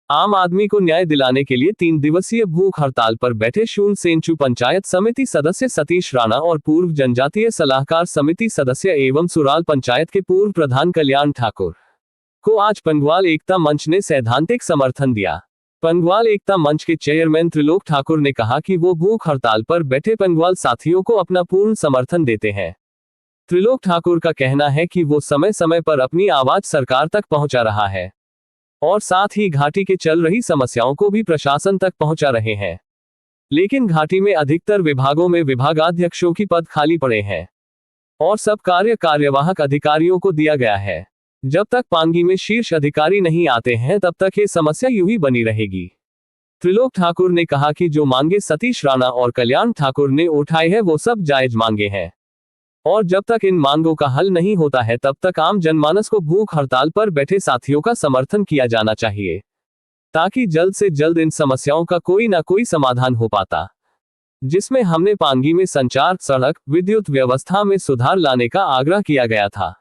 आम आदमी को न्याय दिलाने के लिए 3 दिवसीय भूख हड़ताल पर बैठे शून सेंचू पंचायत समिति सदस्य सतीश राणा और पूर्व जनजातीय सलाहकार समिति सदस्य एवं सुराल पंचायत के पूर्व प्रधान कल्याण ठाकुर को आज पंगवाल एकता मंच ने सैद्धांतिक समर्थन दिया। पंगवाल एकता मंच के चेयरमैन त्रिलोक ठाकुर ने कहा कि वो भूख हड़ताल पर बैठे पंगवाल साथियों को अपना पूर्ण समर्थन देते हैं। त्रिलोक ठाकुर का कहना है कि वो समय समय पर अपनी आवाज सरकार तक पहुंचा रहा है और साथ ही घाटी के चल रही समस्याओं को भी प्रशासन तक पहुंचा रहे हैं, लेकिन घाटी में अधिकतर विभागों में विभागाध्यक्षों की पद खाली पड़े हैं और सब कार्यवाहक अधिकारियों को दिया गया है। जब तक पांगी में शीर्ष अधिकारी नहीं आते हैं तब तक ये समस्या यूं ही बनी रहेगी। त्रिलोक ठाकुर ने कहा कि जो मांगे सतीश राणा और कल्याण ठाकुर ने उठाई है वो सब जायज मांगे हैं और जब तक इन मांगों का हल नहीं होता है तब तक आम जनमानस को भूख हड़ताल पर बैठे साथियों का समर्थन किया जाना चाहिए ताकि जल्द से जल्द इन समस्याओं का कोई ना कोई समाधान हो पाता, जिसमें हमने पांगी में संचार, सड़क, विद्युत व्यवस्था में सुधार लाने का आग्रह किया गया था।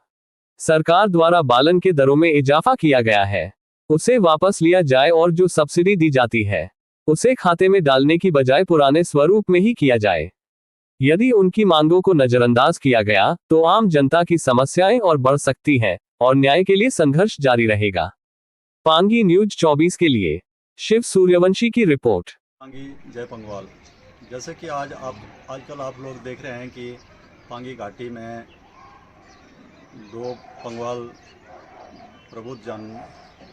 सरकार द्वारा बालन के दरों में इजाफा किया गया है, उसे वापस लिया जाए और जो सब्सिडी दी जाती है उसे खाते में डालने की बजाय पुराने स्वरूप में ही किया जाए। यदि उनकी मांगों को नजरअंदाज किया गया तो आम जनता की समस्याएं और बढ़ सकती हैं और न्याय के लिए संघर्ष जारी रहेगा। पांगी न्यूज 24 के लिए शिव सूर्यवंशी की रिपोर्ट। पांगी जय पंगवाल। जैसे कि आजकल आप लोग देख रहे हैं कि पांगी घाटी में 2 पंगवाल प्रबुद्ध जन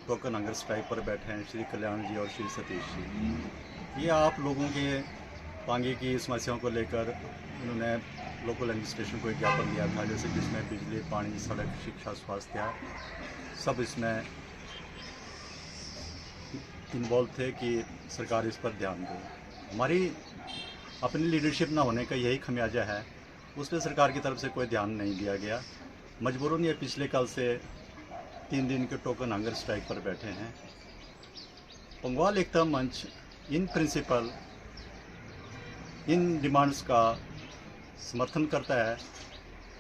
टोकन हंगर स्ट्राइक पर बैठे हैं, श्री कल्याण जी और श्री सतीश जी। ये आप लोगों के पांगी की समस्याओं को लेकर उन्होंने लोकल एडमिनिस्ट्रेशन को एक ज्ञापन दिया था, जैसे कि इसमें बिजली, पानी, सड़क, शिक्षा, स्वास्थ्य सब इसमें इन्वॉल्व थे कि सरकार इस पर ध्यान दे। हमारी अपनी लीडरशिप ना होने का यही खमियाजा है, उस पर सरकार की तरफ से कोई ध्यान नहीं दिया गया। मजबूरन ये पिछले कल से 3 दिन के टोकन हंगर स्ट्राइक पर बैठे हैं। पंगवाल एकता मंच इन प्रिंसिपल इन डिमांड्स का समर्थन करता है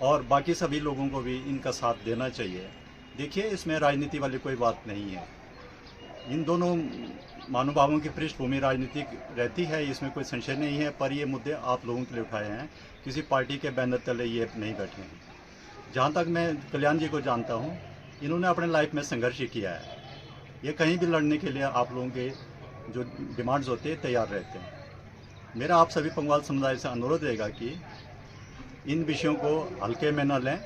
और बाकी सभी लोगों को भी इनका साथ देना चाहिए। देखिए, इसमें राजनीति वाली कोई बात नहीं है। इन दोनों महानुभावों की पृष्ठभूमि राजनीतिक रहती है, इसमें कोई संशय नहीं है, पर ये मुद्दे आप लोगों के लिए उठाए हैं, किसी पार्टी के बैनर तले ये नहीं बैठे हैं। जहाँ तक मैं कल्याण जी को जानता हूँ, इन्होंने अपने लाइफ में संघर्ष ही किया है। ये कहीं भी लड़ने के लिए आप लोगों के जो डिमांड्स होते हैं तैयार रहते हैं। मेरा आप सभी पंगवाल समुदाय से अनुरोध रहेगा कि इन विषयों को हल्के में न लें।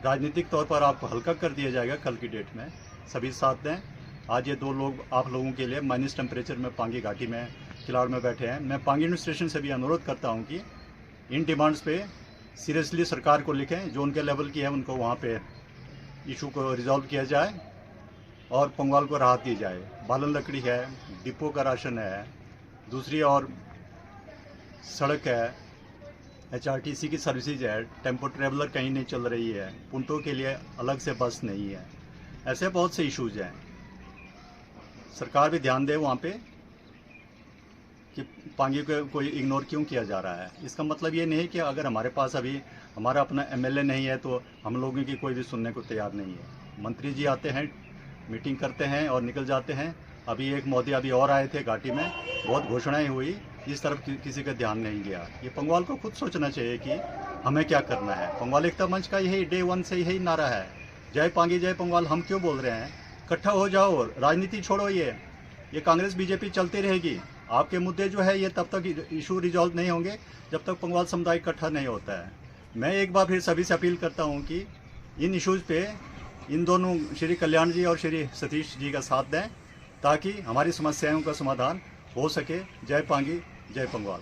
राजनीतिक तौर पर आपको हल्का कर दिया जाएगा कल की डेट में, सभी साथ दें। आज ये 2 लोग आप लोगों के लिए माइनस टेम्परेचर में पांगी घाटी में किलाड़ में बैठे हैं। मैं पांगी एडमिनिस्ट्रेशन से भी अनुरोध करता हूँ कि इन डिमांड्स पे सीरियसली सरकार को लिखें, जो उनके लेवल की है उनको वहाँ पे इशू को रिजॉल्व किया जाए और पंगवाल को राहत दी जाए। बालन लकड़ी है, डिपो का राशन है, दूसरी और सड़क है, HRTC की सर्विसेज है, टेम्पो ट्रेवलर कहीं नहीं चल रही है, पुंटों के लिए अलग से बस नहीं है। ऐसे बहुत से इश्यूज हैं। सरकार भी ध्यान दे वहाँ पे कि पांगी को कोई इग्नोर क्यों किया जा रहा है। इसका मतलब ये नहीं कि अगर हमारे पास अभी हमारा अपना MLA नहीं है तो हम लोगों की कोई भी सुनने को तैयार नहीं है। मंत्री जी आते हैं, मीटिंग करते हैं और निकल जाते हैं। अभी एक मोदी अभी और आए थे घाटी में, बहुत घोषणाएं हुई, इस तरफ किसी का ध्यान नहीं गया। ये पंगवाल को खुद सोचना चाहिए कि हमें क्या करना है। पंगवाल एकता मंच का यही डे 1 से यही नारा है, जय पांगी जय पंगवाल। हम क्यों बोल रहे हैं? इकट्ठा हो जाओ, राजनीति छोड़ो। ये कांग्रेस बीजेपी चलती रहेगी। आपके मुद्दे जो है ये तब तक इशू रिजॉल्व नहीं होंगे जब तक पंगवाल समुदाय इकट्ठा नहीं होता है। मैं एक बार फिर सभी से अपील करता हूँ कि इन इशूज़ पे इन दोनों श्री कल्याण जी और श्री सतीश जी का साथ दें ताकि हमारी समस्याओं का समाधान हो सके। जय पांगी जय पंगवाल।